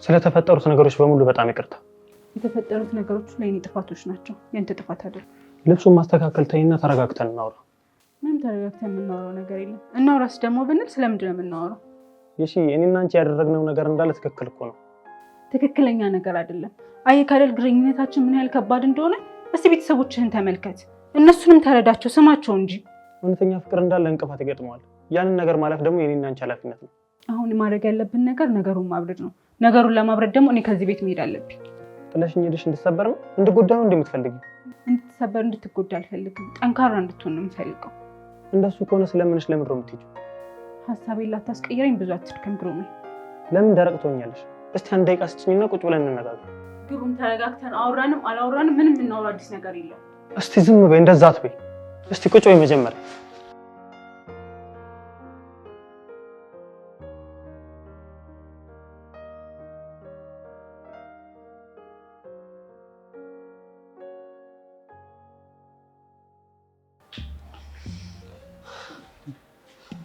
ስለተፈጠሩት ነገሮች በሙሉ በጣም ይቅርታ። የተፈጠሩት ነገሮች ለኔ ጥፋቶች ናቸው፣ ያንተ ጥፋት አይደለም። ልብሱን ማስተካከል ተይና ተረጋግተን እናውራ። ምንም ተረጋግተን የምናወራው ነገር የለም። እናውራስ ደግሞ ብንል ስለምንድን ነው የምናወራው? እሺ እኔና አንቺ ያደረግነው ነገር እንዳለ ትክክል እኮ ነው። ትክክለኛ ነገር አይደለም። አየህ ካደል ግንኙነታችን ምን ያህል ከባድ እንደሆነ እስቲ ቤተሰቦችህን ተመልከት። እነሱንም ተረዳቸው፣ ስማቸው እንጂ። እውነተኛ ፍቅር እንዳለ እንቅፋት ይገጥመዋል። ያንን ነገር ማለፍ ደግሞ የኔና አንቺ ኃላፊነት ነው። አሁን ማድረግ ያለብን ነገር ነገሩን ማብረድ ነው። ነገሩን ለማብረድ ደግሞ እኔ ከዚህ ቤት መሄድ አለብኝ። ጥለሽኝ ሄደሽ እንድትሰበር ነው? እንድጎዳ ነው እንደምትፈልጊው? እንድትሰበር እንድትጎዳ አልፈልግም። ጠንካራ እንድትሆን ነው የምፈልገው። እንደሱ ከሆነ ስለምንሽ ለምን ነው የምትሄጂው? ሀሳቤን ላታስቀይረኝ ብዙ አትድከም ግሩሜ። ለምን ደረቅ ትሆኛለሽ? እስቲ አንድ ደቂቃ ስጭኝና ቁጭ ብለን እንነጋገር። ግሩም ተረጋግተን አውራንም አላውራንም ምንም የምናወራ አዲስ ነገር የለም። እስቲ ዝም በይ፣ እንደዛ አትበይ። እስቲ ቁጭ በይ መጀመሪያ።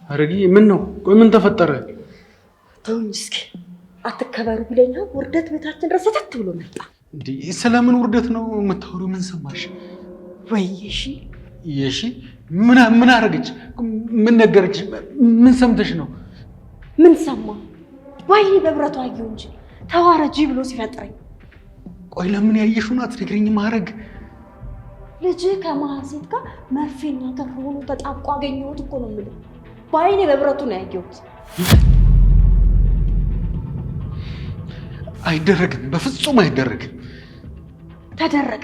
አረጊ ምን ነው? ቆይ ምን ተፈጠረ? ተውኝ እስኪ። አትከበሩ ብለኛ ውርደት ቤታችን ድረስ ተት ብሎ መጣ። እንዴ ስለምን ውርደት ነው የምታወሪው? ምን ሰማሽ? ወይ እሺ እሺ ምን አረገች? ምን ነገረች? ምን ሰምተሽ ነው? ምን ሰማ? ወይኔ በብረቱ አየሁ እንጂ ተዋረጂ ብሎ ሲፈጥረኝ። ቆይ ለምን ያየሽውን አትነግሪኝ? ማረግ ልጅ ከመሀል ሴት ጋር መርፌና ከፍ ሆኖ ተጣብቆ አገኘሁት እኮ ነው የምልህ። በአይኔ በብረቱ ነው ያየሁት። አይደረግም፣ በፍጹም አይደረግም። ተደረገ።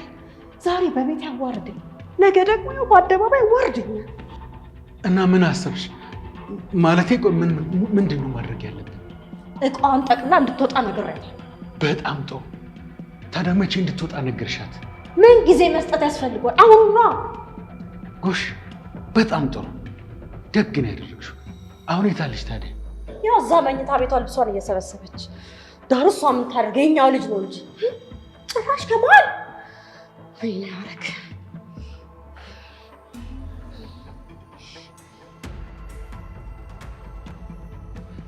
ዛሬ በቤት ያዋርደኝ፣ ነገ ደግሞ ያው በአደባባይ ወርድኛል። እና ምን አሰብሽ? ማለቴ ቆይ ምንድን ነው ማድረግ ያለብን? እቃዋን ጠቅላ እንድትወጣ ነግሬያለሁ። በጣም ጥሩ። ታዲያ መቼ እንድትወጣ ነገርሻት? ምን ጊዜ መስጠት ያስፈልገዋል? አሁን ነው። ጎሽ በጣም ጥሩ። ደግ ነው ያደረግሽው። አሁን የታለች ታዲያ? ያው እዛ መኝታ ቤቷ ልብሷን እየሰበሰበች ዳሩ። እሷ ምን ታደርገ? የኛው ልጅ ነው እንጂ ጭራሽ ከመሀል ምን ያደርግ?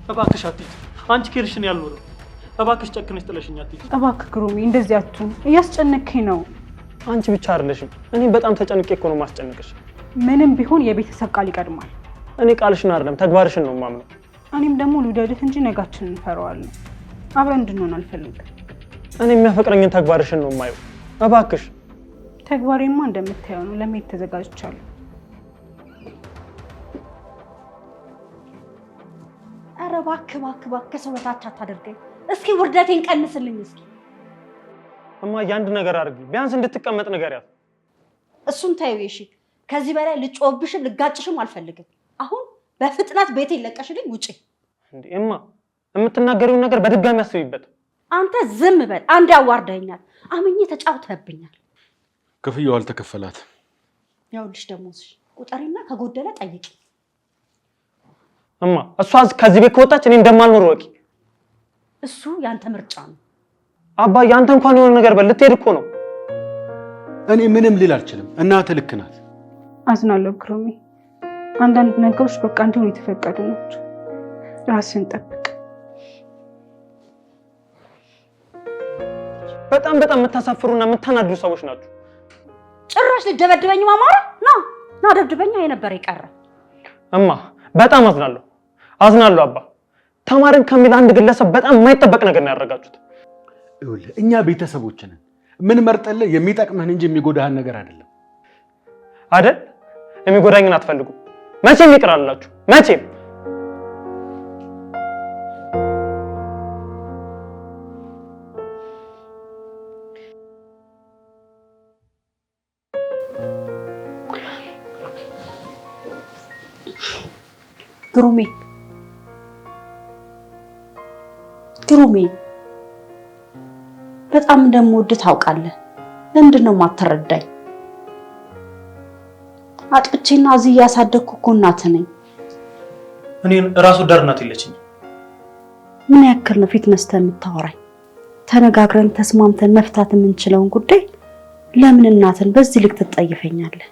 እባክሽ አትሂጂ። አንቺ ኬርሽን ያልኖረው እባክሽ ጨክነሽ ጥለሽኝ አትሂጂ። እባክህ ግሩሜ እንደዚህ አትሁን፣ እያስጨነቅከኝ ነው። አንቺ ብቻ አይደለሽም፣ እኔም በጣም ተጨንቄ እኮ ነው ማስጨነቅሽ። ምንም ቢሆን የቤተሰብ ቃል ይቀድማል። እኔ ቃልሽን አይደለም ተግባርሽን ነው የማምነው። እኔም ደግሞ ልውደድህ እንጂ ነጋችንን እንፈራዋለን። አብረን እንድንሆን አልፈልግም። እኔ የሚያፈቅረኝን ተግባርሽን ነው የማየው። እባክሽ። ተግባሬማ እንደምታየው ነው። ለመሄድ ተዘጋጅቻለሁ። ኧረ እባክህ እባክህ እባክህ ሰው በታች አታደርገኝ። እስኪ ውርደቴን ቀንስልኝ እስኪ። እማዬ አንድ ነገር አድርጊ፣ ቢያንስ እንድትቀመጥ ንገሪያት። እሱን ታዩ። እሺ ከዚህ በላይ ልጮህብሽም ልጋጭሽም አልፈልግም። አሁን በፍጥነት ቤቴን ለቀሽልኝ ውጪ። እንዴ እማ የምትናገሪውን ነገር በድጋሚ አስቢበት። አንተ ዝም በል። አንድ ያዋርደኛል፣ አምኜ ተጫውተህብኛል። ክፍያው አልተከፈላት። ያውልሽ ደሞዝሽ ቁጠሪና ከጎደለ ጠይቂ። እማ እሷ ከዚህ ቤት ከወጣች እኔ እንደማልኖር ወቂ። እሱ ያንተ ምርጫ ነው። አባዬ አንተ እንኳን የሆነ ነገር በል፣ ልትሄድ እኮ ነው። እኔ ምንም ልል አልችልም። እናትህ ልክ ናት። አዝናለሁ ግሩሜ። አንዳንድ ነገሮች በቃ እንዲሆን የተፈቀዱ ናቸው። ራስን ጠብቅ። በጣም የምታሳፍሩና የምታናድሩ ሰዎች ናችሁ። ጭራሽ ልደበድበኝ ማማራ? ና ደብድበኛ የነበረ ይቀር። እማ በጣም አዝናለሁ አባ። ተማሪን ከሚል አንድ ግለሰብ በጣም የማይጠበቅ ነገር ነው ያደረጋችሁት። ይኸውልህ እኛ ቤተሰቦች ነን። ምን መርጠልህ የሚጠቅምህን እንጂ የሚጎዳህን ነገር አይደለም አይደል? የሚጎዳኝን አትፈልጉ። መቼም ይቅራላችሁ፣ መቼም። ግሩሜ በጣም እንደምወድህ ታውቃለህ። ለምንድን ነው የማትረዳኝ? አጥብቼና እዚህ ያሳደግኩ እኮ እናትህ ነኝ። እኔን ራስ ወዳድ እናት የለችኝ። ምን ያክል ነው ፊት ነስተህ የምታወራኝ? ተነጋግረን ተስማምተን መፍታት የምንችለውን ጉዳይ ለምን እናትን በዚህ ልክ ትጠይፈኛለህ?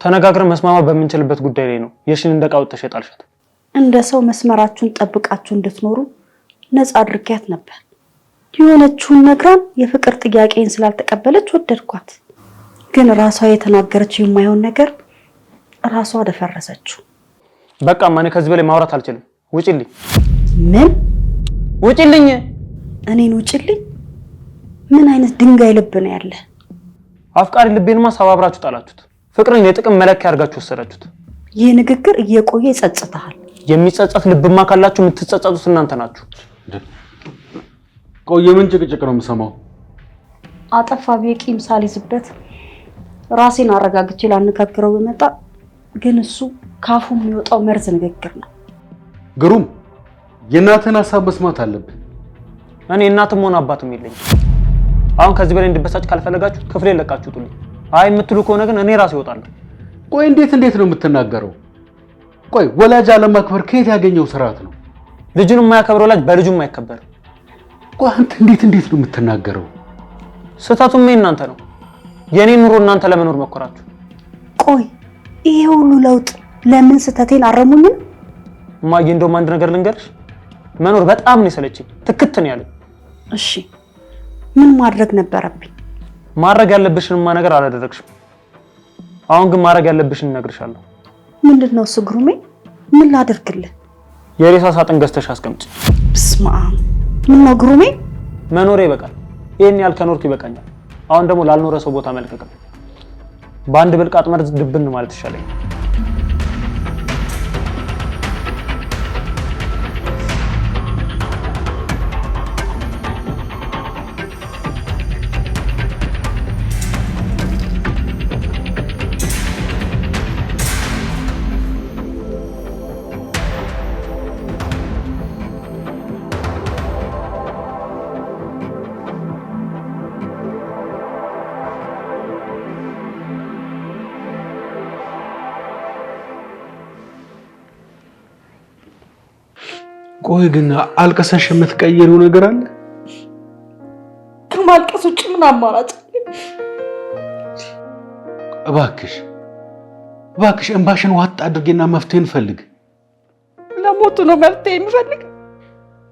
ተነጋግረን መስማማት በምንችልበት ጉዳይ ላይ ነው የሽን እንደቃውጥ ተሸጣልሻት። እንደ ሰው መስመራችሁን ጠብቃችሁ እንድትኖሩ ነፃ አድርጊያት ነበር። የሆነችውን ነግራን የፍቅር ጥያቄን ስላልተቀበለች ወደድኳት። ግን ራሷ የተናገረችው የማይሆን ነገር ራሷ አደፈረሰችው። በቃ ማኔ ከዚህ በላይ ማውራት አልችልም። ውጪልኝ። ምን? ውጪልኝ። እኔን ውጪልኝ? ምን አይነት ድንጋይ ልብ ነው ያለ? አፍቃሪ ልቤንማ ሰባብራችሁ ጣላችሁት። ፍቅርን የጥቅም መለኪያ አድርጋችሁ ወሰዳችሁት። ይህ ንግግር እየቆየ ይጸጽታል። የሚጸጸት ልብማ ካላችሁ የምትጸጸቱት እናንተ ናችሁ። ቆየ ምን ጭቅጭቅ ነው የምሰማው? አጠፋ ቢቂም ሳልይዝበት ራሴን አረጋግቼ ላነጋግረው በመጣ ግን እሱ ካፉ የሚወጣው መርዝ ንግግር ነው። ግሩም የእናትህን ሀሳብ መስማት አለብህ። እኔ እናትም ሆነ አባትም የለኝም። አሁን ከዚህ በላይ እንድበሳጭ ካልፈለጋችሁ ክፍሌን ለቃችሁ ውጡልኝ። አይ የምትሉ ከሆነ ግን እኔ ራሴ እወጣለሁ። ቆይ እንዴት ነው የምትናገረው? ቆይ ወላጅ አለማክበር ከየት ያገኘው ስርዓት ነው? ልጁን የማያከብር ወላጅ በልጁም አይከበርም። ቆይ አንተ እንዴት ነው የምትናገረው? ስህተቱም እናንተ ነው። የኔ ኑሮ እናንተ ለመኖር መኮራችሁ። ቆይ ይሄ ሁሉ ለውጥ ለምን ስህተቴን አረሙኝም? እማዬ እንደውም አንድ ነገር ልንገርሽ፣ መኖር በጣም ነው የሰለችኝ። ትክት ነው ያለኝ። እሺ ምን ማድረግ ነበረብኝ? ማድረግ ያለብሽንማ ነገር አላደረግሽም። አሁን ግን ማድረግ ያለብሽን እነግርሻለሁ። ምንድነው እሱ ግሩሜ? ምን ላድርግልህ? የሬሳ ሳጥን ገዝተሽ አስቀምጪ። በስመ አብ። ምን ነው ግሩሜ? መኖሬ ይበቃል። ይሄን ያህል ከኖርኩ ይበቃኛል። አሁን ደግሞ ላልኖረ ሰው ቦታ መልቀቅ ነው። በአንድ ብልቃጥ መርዝ ድብን ማለት ይሻለኝ። ቆይ ግን አልቀሰሽ የምትቀይሪው ነገር አለ? ከማልቀስ ውጭ ምን አማራጭ? እባክሽ እንባሽን ዋጥ አድርጌና መፍትሄ እንፈልግ። ለሞቱ ነው መፍትሄ የሚፈልግ?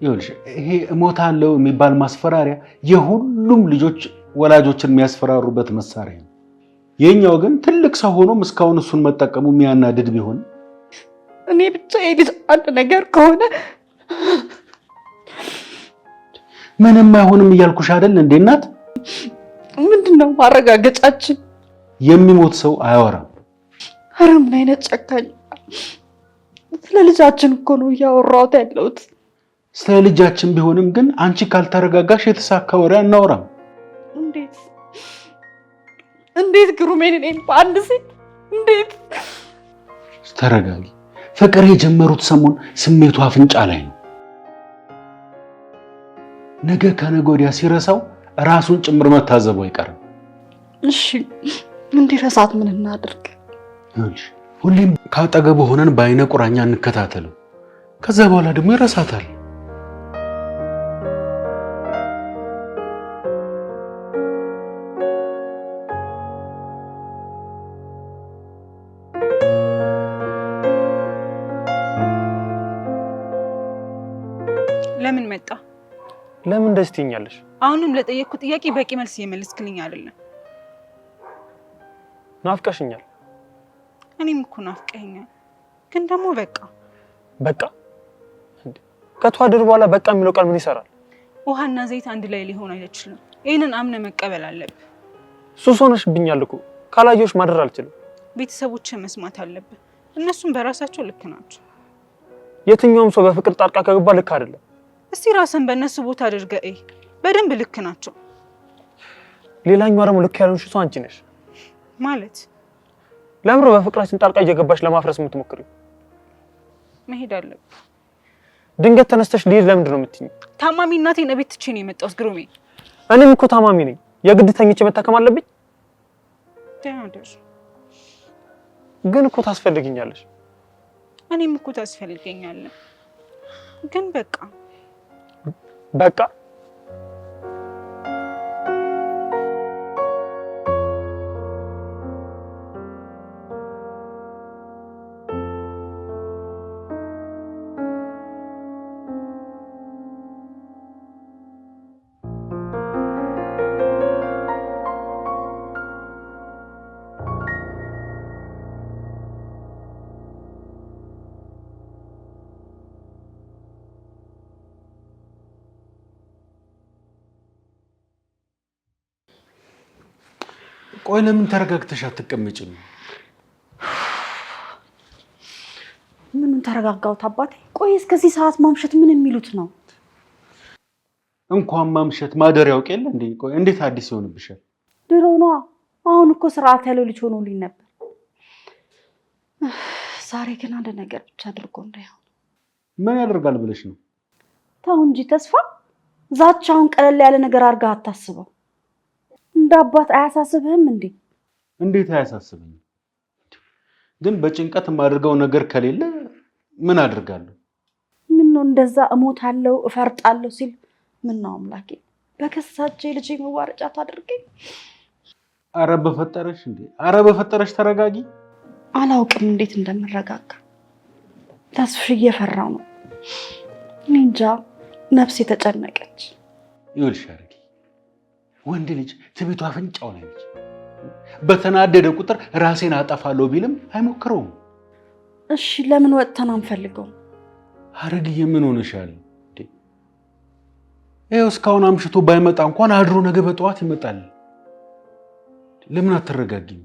ይኸውልሽ ይሄ እሞታለሁ የሚባል ማስፈራሪያ የሁሉም ልጆች ወላጆችን የሚያስፈራሩበት መሳሪያ ነው። የኛው ግን ትልቅ ሰው ሆኖም እስካሁን እሱን መጠቀሙ የሚያናድድ ቢሆን እኔ ብቻ የልጅ አንድ ነገር ከሆነ ምንም አይሆንም እያልኩሽ አይደል እንዴ እናት? ምንድነው ማረጋገጫችን? የሚሞት ሰው አያወራም። ኧረ ምን አይነት ጨካኝ! ስለ ልጃችን እኮ ነው እያወራሁት ያለሁት። ስለ ልጃችን ቢሆንም ግን አንቺ ካልተረጋጋሽ የተሳካ ወሬ አናወራም። እንዴት ግሩሜን እኔን በአንድ ሴት እንዴት? ተረጋጊ። ፍቅር የጀመሩት ሰሞን ስሜቱ አፍንጫ ላይ ነው። ነገ ከነገ ወዲያ ሲረሳው ራሱን ጭምር መታዘቡ አይቀርም። እሺ እንዲረሳት ምን እናድርግ? ሁሌም ካጠገቡ ሆነን በአይነ ቁራኛ እንከታተለው። ከዛ በኋላ ደግሞ ይረሳታል። ለምን መጣ? ለምን ደስ ትይኛለሽ? አሁንም ለጠየቅኩ ጥያቄ በቂ መልስ እየመለስክልኝ አይደለም። ናፍቀሽኛል። እኔም እኮ ናፍቀኸኛል። ግን ደግሞ በቃ ከተዋደዱ በኋላ በቃ የሚለው ቃል ምን ይሰራል? ውሃና ዘይት አንድ ላይ ሊሆን አይችልም። ይሄንን አምነ መቀበል አለብህ። ሱስ ሆነሽብኛል እኮ ካላየሁሽ ማድረግ አልችልም። ቤተሰቦችን መስማት አለብህ። እነሱም በራሳቸው ልክ ናቸው። የትኛውም ሰው በፍቅር ጣልቃ ከገባ ልክ አይደለም። እስቲ ራስን በእነሱ ቦታ አድርገህ በደንብ ልክ ናቸው። ሌላኛው ደግሞ ልክ ያልሆንሽ ሰው አንቺ ነሽ ማለት። ለምሮ በፍቅራችን ጣልቃ እየገባሽ ለማፍረስ የምትሞክሪው? መሄድ አለብህ። ድንገት ተነስተሽ ልሄድ ለምንድን ነው የምትይኝ? ታማሚ እናቴን እቤት ትቼ ነው የመጣሁት ግሩሜ። እኔም እኮ ታማሚ ነኝ። የግድ ተኝቼ መታከም አለብኝ? ግን እኮ ታስፈልግኛለሽ። እኔም እኮ ታስፈልገኛለህ። ግን በቃ ቆይ ለምን ተረጋግተሽ አትቀመጭም? ምኑን ተረጋጋሁት አባቴ? ቆይ እስከዚህ ሰዓት ማምሸት ምን የሚሉት ነው? እንኳን ማምሸት ማደር ያውቅ የለ እንዴ? ቆይ እንዴት አዲስ ይሆንብሻል? ድሮ ነዋ። አሁን እኮ ስርዓት ያለው ልጅ ሆኖልኝ ነበር። ዛሬ ግን አንድ ነገር ብቻ አድርጎ እንዳይሆን። ምን ያደርጋል ብለሽ ነው? ተው እንጂ ተስፋ፣ ዛቻውን ቀለል ያለ ነገር አድርጋ አታስበው። እንደ አባት አያሳስብህም እንዴ? እንዴት አያሳስብኝ? ግን በጭንቀት የማደርገው ነገር ከሌለ ምን አድርጋለሁ? ምን ነው እንደዛ እሞታለሁ እፈርጣለሁ ሲል ምን ነው አምላኬ በከሳቼ ልጅ መዋረጫ ታድርገኝ። አረ በፈጠረሽ እንዴ! አረ በፈጠረሽ ተረጋጊ። አላውቅም እንዴት እንደምረጋጋ። ተስፍሽ እየፈራው ነው። እኔ እንጃ ነፍሴ ተጨነቀች። ይኸውልሽ አረጊ፣ ወንድ ልጅ ትቢቱ አፍንጫው ላይ ነች። በተናደደ ቁጥር ራሴን አጠፋለሁ ቢልም አይሞክረውም። እሺ ለምን ወጥተን አንፈልገው? አረግዬ ምን ሆነሻል? ይኸው እስካሁን አምሽቶ ባይመጣ እንኳን አድሮ ነገ በጠዋት ይመጣል። ለምን አትረጋጊም?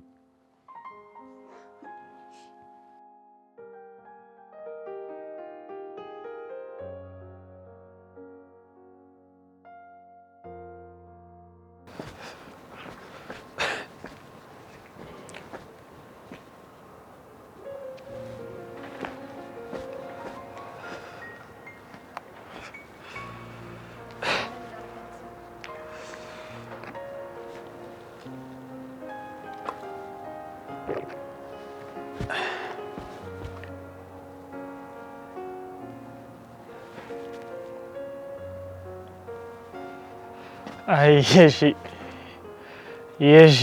አይ የሺ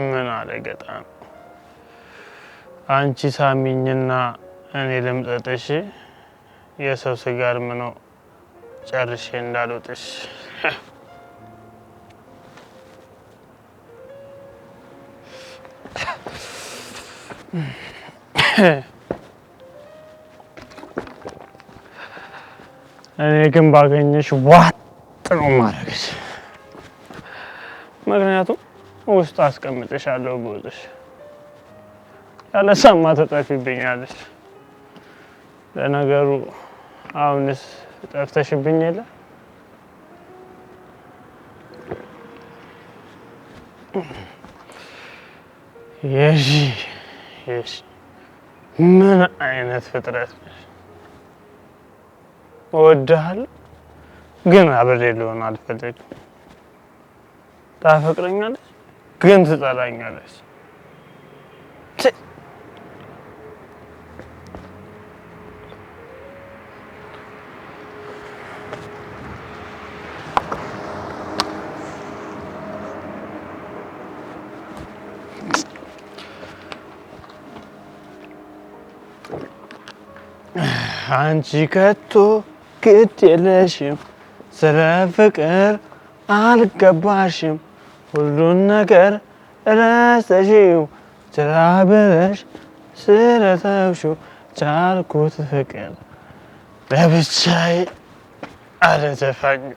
ምን አለ ገጣም፣ አንቺ ሳሚኝና እኔ ልምጠጥሽ፣ የሰው ስጋር ምነው ጨርሼ እንዳልወጥሽ። እኔ ግን ባገኘሽ ዋጥ ነው ማረግሽ። ምክንያቱም ውስጥ አስቀምጥሻለሁ ጎዝሽ፣ ያለሰማ ተጠፊብኛለሽ። ለነገሩ አሁንስ ጠፍተሽብኝ የለ? የሺ ምን አይነት ፍጥረት ነሽ? እወድሃለሁ ግን አብሬ ልሆን አልፈልግም። ታፈቅረኛለች ግን ትጠላኛለች። አንቺ ከቶ ግድ የለሽም፣ ስለ ፍቅር አልገባሽም፣ ሁሉን ነገር ረስተሽው፣ ችላ ብለሽ ስለተውሽው፣ ቻልኩት ፍቅር ለብቻዬ አልተፋኝም።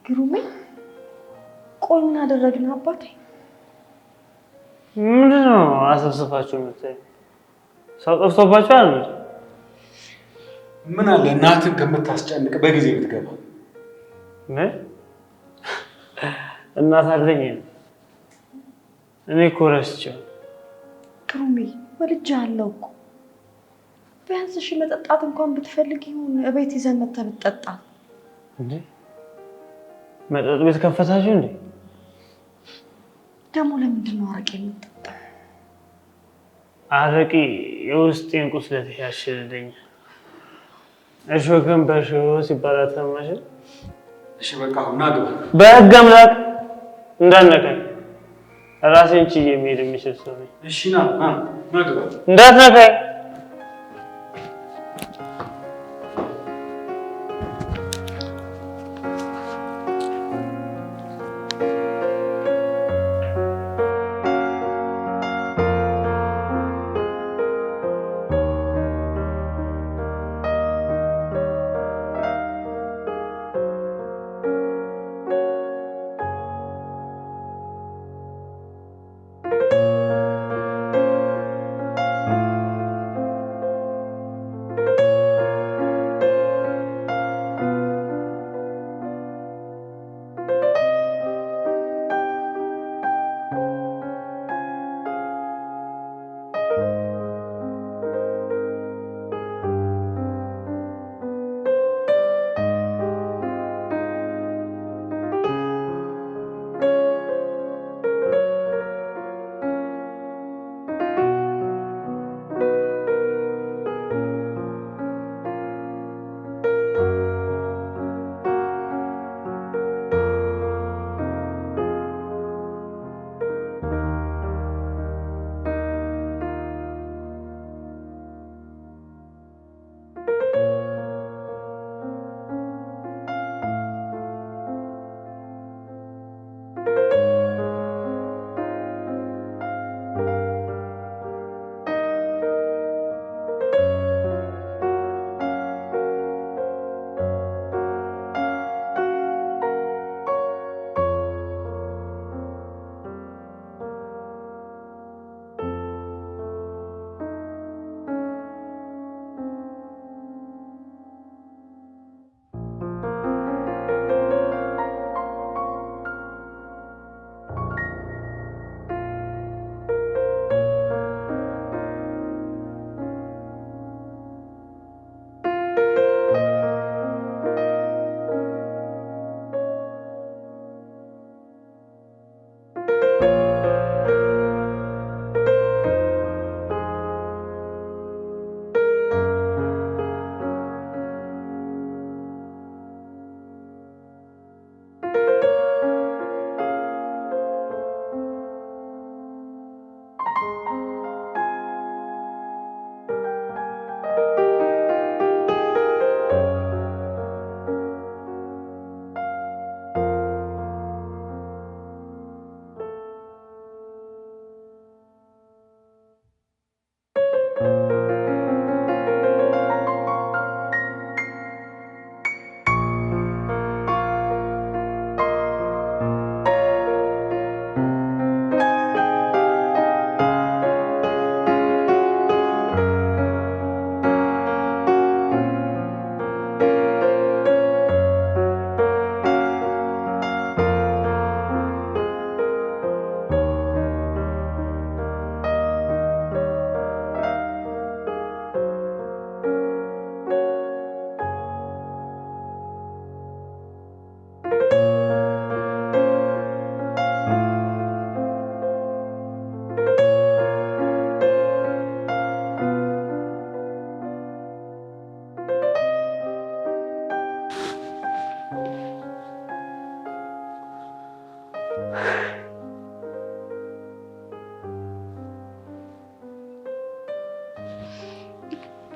ግሩሜ ቆይ ምን አደረግን አባቴ? ምንድን ነው አሰብስባችሁ የምትይኝ? ሰው ጠፍቶባችኋል? ምን አለ እናትን ከምታስጨንቅ በጊዜ ብትገባ። ምን እናት አለኝ? እኔ እኮ ረስቼው። ግሩሜ ወልጄሃለሁ እኮ። ቢያንስ እሺ መጠጣት እንኳን ብትፈልግ ይሁን እቤት ይዘን መተህ ብትጠጣ። እንዴ መጠጥ ቤት ከፈታችሁ እንዴ? ደግሞ ለምንድን ነው አረቄ የምትጠጣው? አረቄ የውስጤን ቁስለት ያሽልልኛል። እሾህን በእሾህ ሲባል አትሰማሽም? እሺ በቃ አሁን ና ግባ። በሕግ አምላክ እንዳነቀኝ ራሴን ችዬ መሄድ የሚችል ሰው ነኝ። እሺ ና ግባ። እንዳትነካኝ።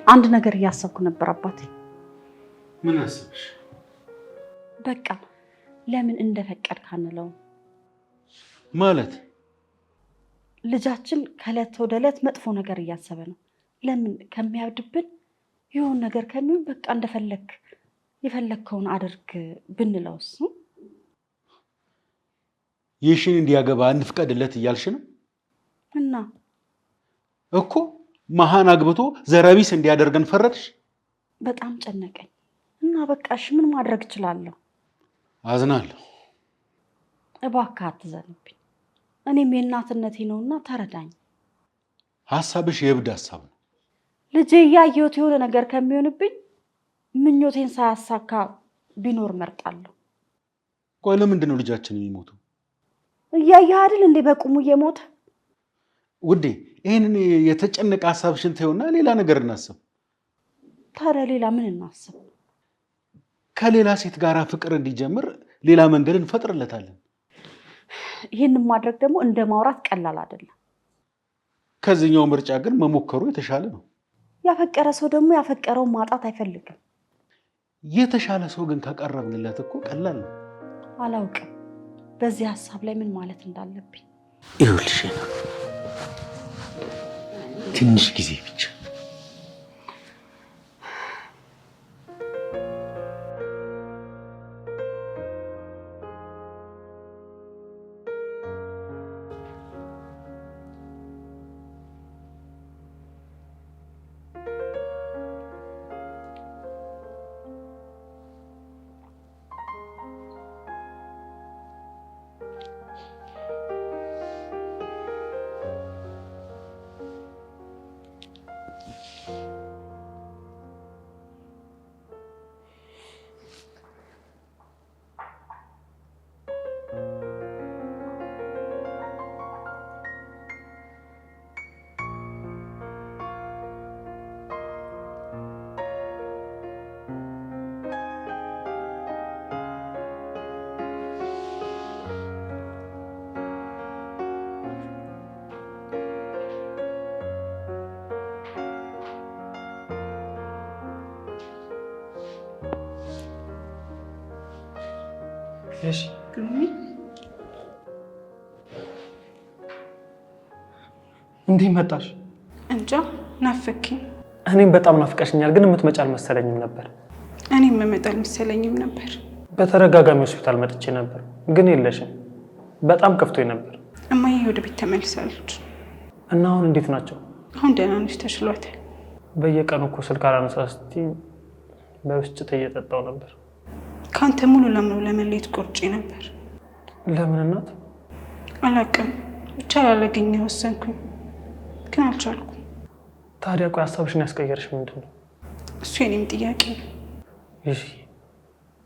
አንድ ነገር እያሰብኩ ነበር አባቴ። ምን አሰብሽ? በቃ ለምን እንደፈቀድክ አንለው ማለት ልጃችን ከዕለት ወደ ዕለት መጥፎ ነገር እያሰበ ነው። ለምን ከሚያብድብን ይሁን ነገር ከሚሆን በቃ እንደፈለክ የፈለከውን አድርግ ብንለውስ? ይሽን እንዲያገባ እንፍቀድለት እያልሽ ነው? እና እኮ መሃን አግብቶ ዘረቢስ እንዲያደርገን ፈረድሽ? በጣም ጨነቀኝ እና በቃሽ ምን ማድረግ እችላለሁ? አዝናለሁ። እባክህ አትዘንብኝ። እኔም የእናትነቴ ነውና ተረዳኝ። ሐሳብሽ የእብድ ሐሳብ ነው። ልጄ እያየሁት የሆነ ነገር ከሚሆንብኝ ምኞቴን ሳያሳካ ቢኖር መርጣለሁ። ቆይ ለምንድን ነው ልጃችን የሚሞተው? እያየህ አይደል እንዴ በቁሙ እየሞተ? ውዴ ይሄንን የተጨነቀ ሐሳብሽን ተይውና ሌላ ነገር እናስብ። ታዲያ ሌላ ምን እናስብ? ከሌላ ሴት ጋር ፍቅር እንዲጀምር ሌላ መንገድ እንፈጥርለታለን። ይሄንን ማድረግ ደግሞ እንደ ማውራት ቀላል አይደለም። ከዚህኛው ምርጫ ግን መሞከሩ የተሻለ ነው። ያፈቀረ ሰው ደግሞ ያፈቀረው ማጣት አይፈልግም። የተሻለ ሰው ግን ካቀረብንለት እኮ ቀላል ነው። አላውቅም በዚህ ሐሳብ ላይ ምን ማለት እንዳለብኝ። ይኸውልሽ ትንሽ ጊዜ ብቻ እሺ እንዴ መጣሽ? እንጃ ናፈኪኝ። እኔም በጣም ናፍቀሽኛል፣ ግን የምትመጪ አልመሰለኝም ነበር። እኔም መመጣ አልመሰለኝም ነበር። በተደጋጋሚ ሆስፒታል መጥቼ ነበር፣ ግን የለሽም። በጣም ከፍቶኝ ነበር። እማዬ ወደ ቤት ተመልሳለች። እና አሁን እንዴት ናቸው? አሁን ደህና ነች፣ ተሽሏታል። በየቀኑ እኮ ስልክ አላነሳ ስትይ በብስጭት እየጠጣው ነበር። ከአንተ ሙሉ ለሙሉ ለመለየት ቆርጬ ነበር። ለምን እናት? አላውቅም፣ ብቻ ላለገኘ ወሰንኩኝ፣ ግን አልቻልኩም። ታዲያ ቆይ ሀሳብሽን ያስቀየርሽ ምንድን ነው? እሱ የኔም ጥያቄ ነው። እሺ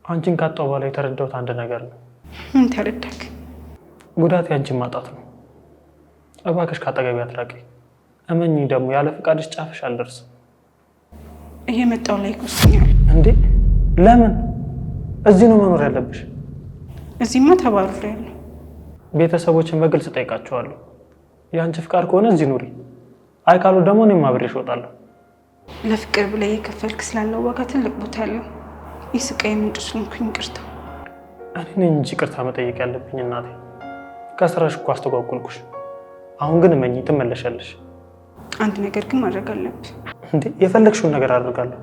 አንቺን ካጣሁ በኋላ የተረዳሁት አንድ ነገር ነው። ምን ተረዳክ? ጉዳት ያንቺን ማጣት ነው። እባክሽ ካጠገቤ አትራቂ። እመኚኝ፣ ደግሞ ያለ ፍቃድሽ ጫፍሽ አልደርስም። እየመጣሁ ላይ ኮስኛል። እንዴ ለምን? እዚህ ነው መኖር ያለብሽ። እዚህማ ተባርሬያለሁ። ቤተሰቦችን በግልጽ ጠይቃቸዋለሁ። የአንቺ ፍቃድ ከሆነ እዚህ ኑሪ፣ አይ ካሉ ደግሞ እኔም አብሬሽ እወጣለሁ። ለፍቅር ብለህ የከፈልክ ስላለው ዋጋ ትልቅ ቦታ አለው። የስቃይ ምንጭ ስለሆንኩኝ ይቅርታ። እኔ ነኝ እንጂ ይቅርታ መጠየቅ ያለብኝ እናቴ። ከስራሽ እኮ አስተጓጉልኩሽ። አሁን ግን እመኚኝ ትመለሻለሽ። አንድ ነገር ግን ማድረግ አለብህ። እንዴ የፈለግሽውን ነገር አድርጋለሁ።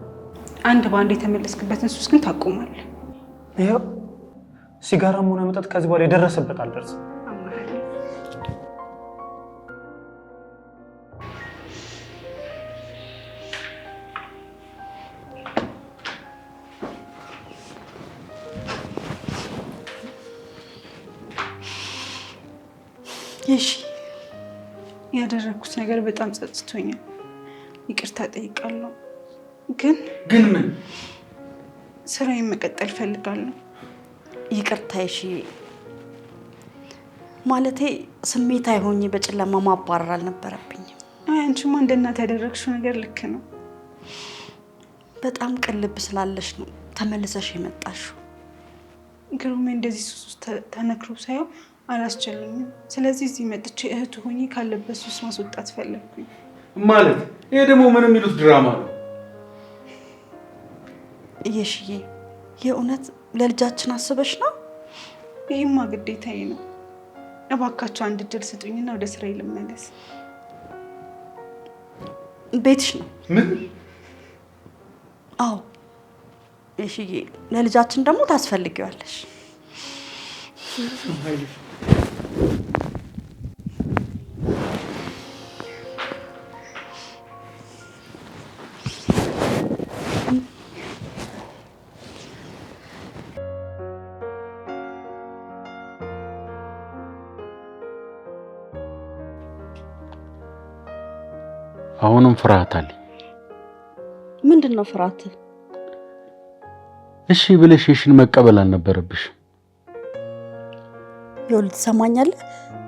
አንድ በአንድ የተመለስክበትን ሱስ ግን ታቆማለህ። ይኸው ሲጋራም ሆነ መጠጥ ከዚህ በኋላ የደረሰበት አልደርስም። እሺ ያደረኩት ነገር በጣም ጸጽቶኛል። ይቅርታ ጠይቃለሁ። ግን ምን? ስራዬን መቀጠል ፈልጋለሁ። ይቅርታ እሺ። ማለቴ ስሜታዊ ሆኜ በጨለማ ማባረር አልነበረብኝም። አንቺማ እንደ እናት ያደረግሽው ነገር ልክ ነው። በጣም ቅልብ ስላለሽ ነው ተመልሰሽ የመጣሽው። ግሩሜ እንደዚህ ሱስ ተነክሮ ሳይሆን አላስችልኝም። ስለዚህ እዚህ መጥቼ እህቱ ሆኜ ካለበት ሱስ ማስወጣት ፈለግኩኝ። ማለት ይሄ ደግሞ ምን የሚሉት ድራማ ነው? እየሽዬ የእውነት ለልጃችን አስበሽ ነው? ይህማ ግዴታዬ ነው። እባካቸው አንድ እድል ስጡኝና ወደ ስራዬ ልመለስ። ቤትሽ ነው? ምን? አዎ እሺዬ፣ ለልጃችን ደግሞ ታስፈልጊዋለሽ። አሁንም ፍርሃት አለኝ። ምንድን ነው ፍርሃት? እሺ ብለሽ እሺን መቀበል አልነበረብሽ። ይኸውልህ ትሰማኛለህ?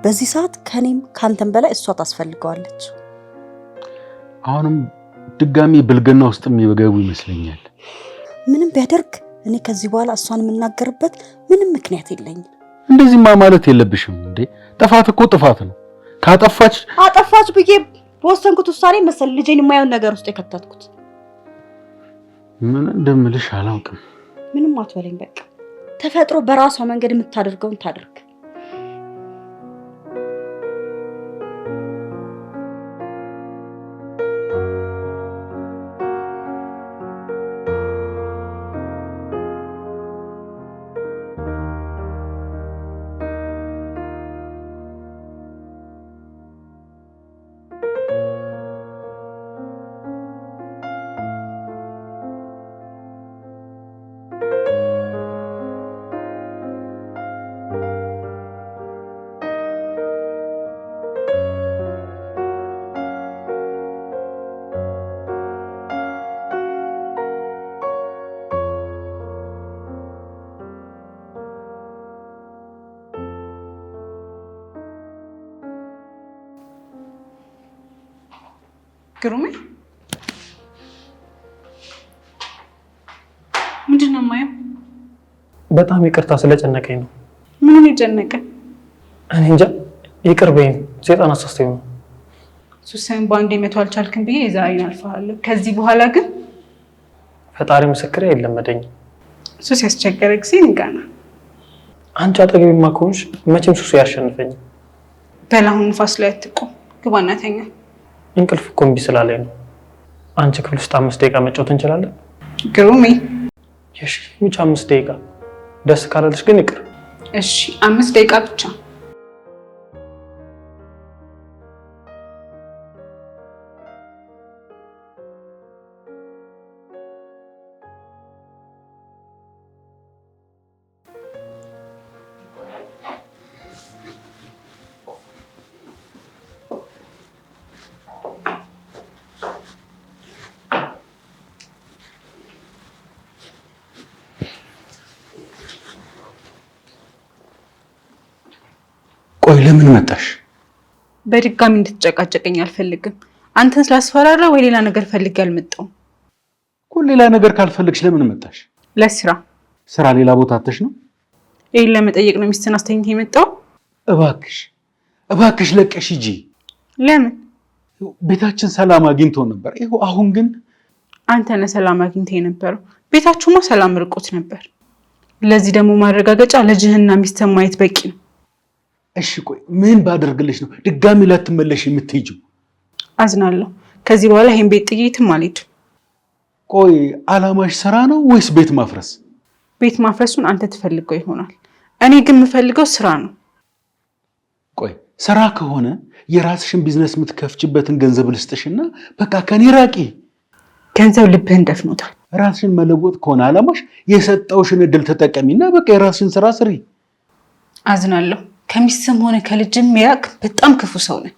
በዚህ ሰዓት ከኔም ካንተም በላይ እሷ ታስፈልገዋለች። አሁንም ድጋሚ ብልግና ውስጥ የሚገቡ ይመስለኛል። ምንም ቢያደርግ እኔ ከዚህ በኋላ እሷን የምናገርበት ምንም ምክንያት የለኝም። እንደዚህማ ማለት የለብሽም እንዴ። ጥፋት እኮ ጥፋት ነው። አጠፋች ብዬ በወሰንኩት ውሳኔ መሰል ልጄን የማየውን ነገር ውስጥ የከተትኩት። ምን እንደምልሽ አላውቅም። ምንም አትበለኝ። በቃ ተፈጥሮ በራሷ መንገድ የምታደርገውን ታድርግ። ግሩሜ ምንድን ነው የማየው? በጣም ይቅርታ ስለጨነቀኝ ነው። ምኑን የጨነቀ? እኔ እንጃ። ይቅር በይኝ። ሰይጣን አሳስተኝ ነው። ሱሳይን በአንዴ መተው አልቻልክም ብዬ የዛሬን አልፈሃለሁ። ከዚህ በኋላ ግን ፈጣሪ ምስክሬ አይለመደኝም። ሱስ ያስቸገረ ጊዜ ንጋና። አንቺ አጠገቤማ ከሆንሽ መቼም ሱሱ ያሸንፈኝም። በላሁን ንፋስ ላይ አትቆም። ግባና ተኛ። እንቅልፍ እኮ እምቢ ስላለኝ ነው። አንቺ ክፍል ውስጥ 5 ደቂቃ መጫወት እንችላለን? ግሩሜ እሺ፣ ብቻ 5 ደቂቃ። ደስ ካላለሽ ግን ይቅር። እሺ፣ 5 ደቂቃ ብቻ። ቆይ ለምን መጣሽ? በድጋሚ እንድትጨቃጨቀኝ አልፈልግም። አንተን ስላስፈራራ ወይ ሌላ ነገር ፈልጌ አልመጣሁም። ሌላ ነገር ካልፈልግሽ ለምን መጣሽ? ለስራ። ስራ ሌላ ቦታ አተሽ ነው? ይሄን ለመጠየቅ ነው ሚስትን አስተኝተህ የመጣው? እባክሽ ለቀሽ ሂጂ። ለምን? ቤታችን ሰላም አግኝቶ ነበር። ይኸው አሁን ግን አንተ ነህ ሰላም አግኝተህ የነበረው። ቤታችሁማ ሰላም ርቆት ነበር። ለዚህ ደግሞ ማረጋገጫ ልጅህና ሚስትህን ማየት በቂ ነው። እሺ ቆይ ምን ባደርግልሽ ነው ድጋሚ ላትመለሽ የምትሄጂው? አዝናለሁ። ከዚህ በኋላ ይሄን ቤት ጥዬ የትም አልሄድም። ቆይ አላማሽ ስራ ነው ወይስ ቤት ማፍረስ? ቤት ማፍረሱን አንተ ትፈልገው ይሆናል። እኔ ግን የምፈልገው ስራ ነው። ቆይ ስራ ከሆነ የራስሽን ቢዝነስ የምትከፍችበትን ገንዘብ ልስጥሽና በቃ ከኔ ራቂ። ገንዘብ ልብህን ደፍኖታል። ራስሽን መለወጥ ከሆነ አላማሽ የሰጠውሽን እድል ተጠቀሚና በቃ የራስሽን ስራ ስሪ። አዝናለሁ። ከሚስትም ሆነ ከልጅም ሚራቅ በጣም ክፉ ሰው ነህ።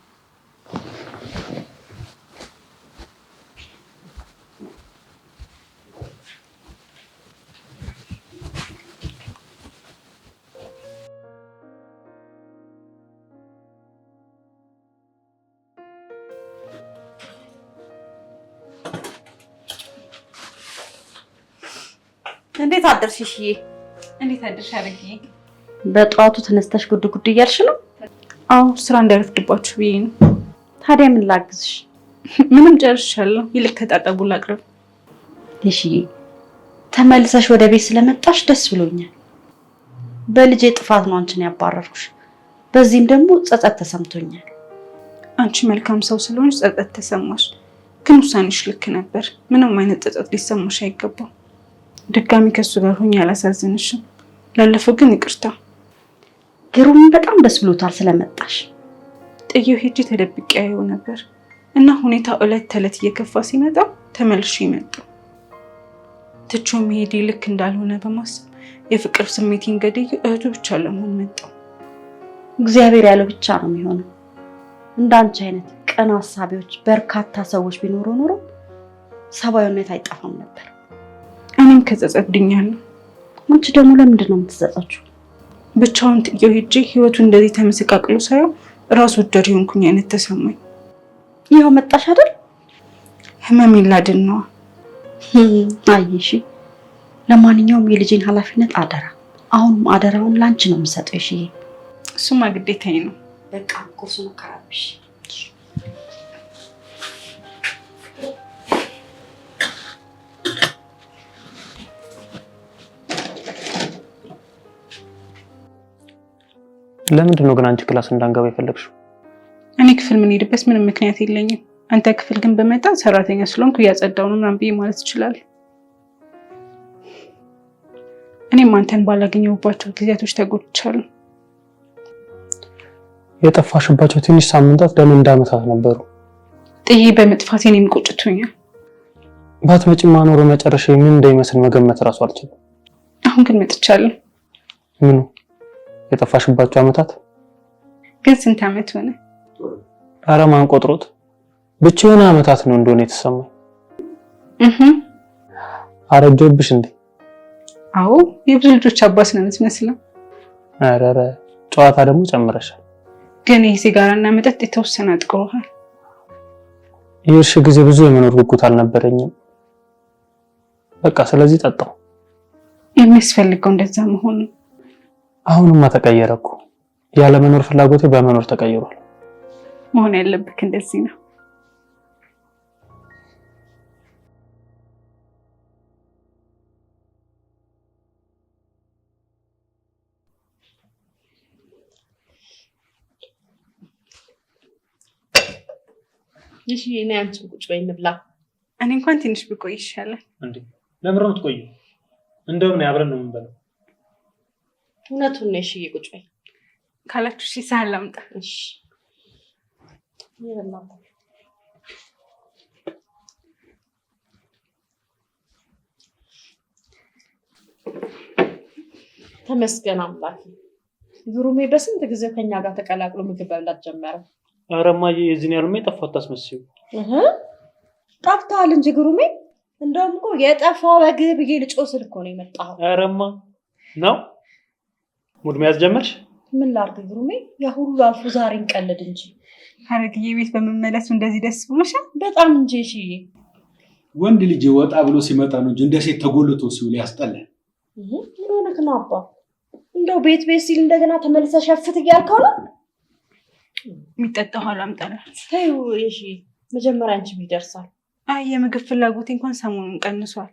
እንዴት አደርሽ እሺዬ? እንዴት አደርሽ አረግዬ? በጠዋቱ ተነስተሽ ጉድ ጉድ እያልሽ ነው? አዎ ስራ እንዳይረፍድባችሁ ብዬ ነው። ታዲያ ምን ላግዝሽ? ምንም ጨርሻለሁ። ይልቅ ተጣጣቡ ላቅርብ። እሺዬ ተመልሰሽ ወደ ቤት ስለመጣሽ ደስ ብሎኛል። በልጄ ጥፋት ነው አንቺን ያባረርኩሽ። በዚህም ደግሞ ጸጸት ተሰምቶኛል። አንቺ መልካም ሰው ስለሆንሽ ጸጸት ተሰማሽ፣ ግን ውሳኔሽ ልክ ነበር። ምንም አይነት ጸጸት ሊሰማሽ አይገባም። ድጋሚ ከሱ ጋር ሆኜ አላሳዝንሽም። ላለፈው ግን ይቅርታ። ግሩም በጣም ደስ ብሎታል ስለመጣሽ። ጥዬው ሄጄ ተደብቄ ያየው ነበር እና ሁኔታው ዕለት ተዕለት እየከፋ ሲመጣ ተመልሼ መጣሁ። ትቼው መሄዴ ልክ እንዳልሆነ በማሰብ የፍቅር ስሜቴን ገድዬ እህቱ ብቻ ለመሆን መጣሁ። እግዚአብሔር ያለው ብቻ ነው የሚሆነው። እንዳንቺ አይነት ቀና ሀሳቢዎች በርካታ ሰዎች ቢኖሩ ኖሮ ሰብአዊነት አይጠፋም ነበር። እኔም ከጸጸት ድኛለሁ። አንቺ ደግሞ ለምንድን ነው የምትጸጸችው? ብቻውን ጥዬው ሄጄ ህይወቱ እንደዚህ ተመሰቃቅሎ ሳየው ራስ ወዳድ የሆንኩኝ አይነት ተሰማኝ። ይኸው መጣሽ አይደል? ህመሜን ላድን ነዋ። አይሽ፣ ለማንኛውም የልጄን ኃላፊነት አደራ አሁንም አደራውን ላንቺ ነው የምሰጠው። እሺ እሱማ ግዴታዬ ነው። በቃ ቁርሱን ከራብሽ። ለምንድን ነው ግን አንቺ ክላስ እንዳንገባ የፈለግሽው? እኔ ክፍል ምን ሄድበት ምንም ምክንያት የለኝም። አንተ ክፍል ግን በመጣ ሰራተኛ ስለሆንኩ እያጸዳው ነው ምናምን ብዬ ማለት ይችላል። እኔም አንተን ባላገኘሁባቸው ጊዜያቶች ተጎድቻለሁ። የጠፋሽባቸው ትንሽ ሳምንታት ለምን እንዳመታት ነበሩ። ጥዬ በመጥፋቴ እኔም ቆጭቶኛል። ባትመጪማ ኖሮ መጨረሻ ምን እንደሚመስል መገመት እራሱ አልችልም። አሁን ግን መጥቻለሁ። ምኑ የጠፋሽባቸው አመታት? ግን ስንት አመት ሆነ? ኧረ ማን ቆጥሮት? ብቻ የሆነ አመታት ነው እንደሆነ የተሰማኝ። አረጀሁብሽ እንዴ? አዎ የብዙ ልጆች አባት ነው የምትመስለው። ኧረ ጨዋታ ደግሞ ጨምረሻል። ግን ይሄ ሲጋራና መጠጥ የተወሰነ አጥቅሮሃል። የእርሽ ጊዜ ብዙ የመኖር ጉጉት አልነበረኝም። በቃ ስለዚህ ጠጣው። የሚያስፈልገው እንደዛ መሆኑ። አሁንማ ተቀየረ እኮ። ያለ መኖር ፍላጎቴ በመኖር ተቀይሯል። መሆን ያለብክ እንደዚህ ነው። እሺ እኔ አንቺ ቁጭ በይ እንብላ። እኔ እንኳን ትንሽ ብቆይ ይሻላል። እንዴ ለምን ነው የምትቆይው? እንደውም ነው አብረን ነው የምንበላው። እውነቱን ነው። እሺ ቁጭ በይ ካላችሁ እሺ ሳህን ላምጣ። እሺ ይረላው ተመስገን አምላክ። ጉሩሜ በስንት ጊዜ ከኛ ጋር ተቀላቅሎ ምግብ መብላት ጀመረ። አረማዬ የዚህን ያሉማ የጠፋው ታስመስዩ። ጠፍቷል እንጂ ጉሩሜ። እንደውም እኮ የጠፋው በግ ብዬ ልጮህ ስል እኮ ነው የመጣው። አረማ ነው ሙድ መያዝ ጀመርሽ? ምን ላድርግ ጉሩሜ፣ ያ ሁሉ አልፎ ዛሬ እንቀልድ እንጂ። ሐረግዬ ቤት በመመለሱ እንደዚህ ደስ ብሎሻል? በጣም እንጂ። እሺ ወንድ ልጅ ወጣ ብሎ ሲመጣ ነው እንጂ እንደ ሴት ተጎልቶ ሲውል ያስጠላል። ምን ሆነክ ነው አባ? እንደው ቤት ሲል እንደገና ተመልሰሽ ሸፍት እያልከው ነው? የሚጠጣው ኋላ አምጣላት። ተይው እሺ፣ መጀመሪያ አንቺም ይደርሳል። አይ የምግብ ፍላጎቴ እንኳን ሰሞኑን ቀንሷል።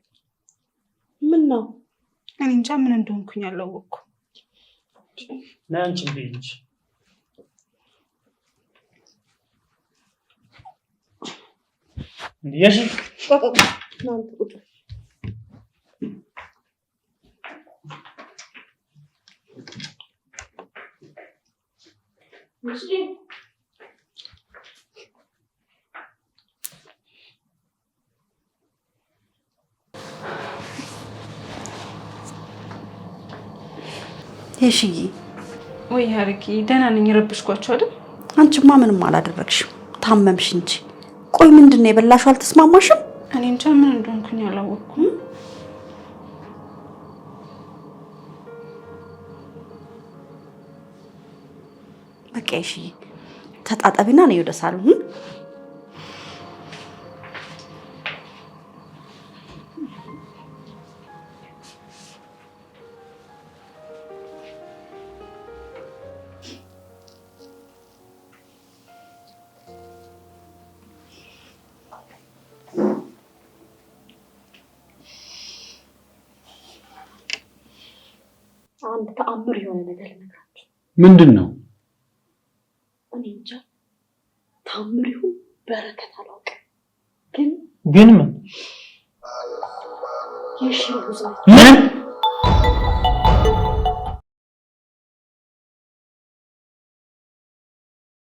ምን ነው? እኔ እንጃ ምን እንደሆንኩኝ አላወቅኩም። ና አንቺ ልጅ እንዴሽ ቆቆ ናንተ ቁጭ እሺ እሺዬ ወይ ሐረግ ደህና ነኝ። ረብሽኳችሁ አይደል? አንቺማ ምንም አላደረግሽም፣ ታመምሽ እንጂ። ቆይ ምንድነው የበላሽው? አልተስማማሽም? እኔ እንጃ ምን እንደሆንኩኝ አላወቅኩም። በቃ እሺዬ ተጣጣቢና ነው ወደ ሳሎን። አንድ ተአምር የሆነ ነገር ልነግራችሁ። ምንድን ነው? እኔ እንጃ ተአምር ይሁን በረከት አላውቅም፣ ግን ምን የሺ ሩዝ ነች። ምን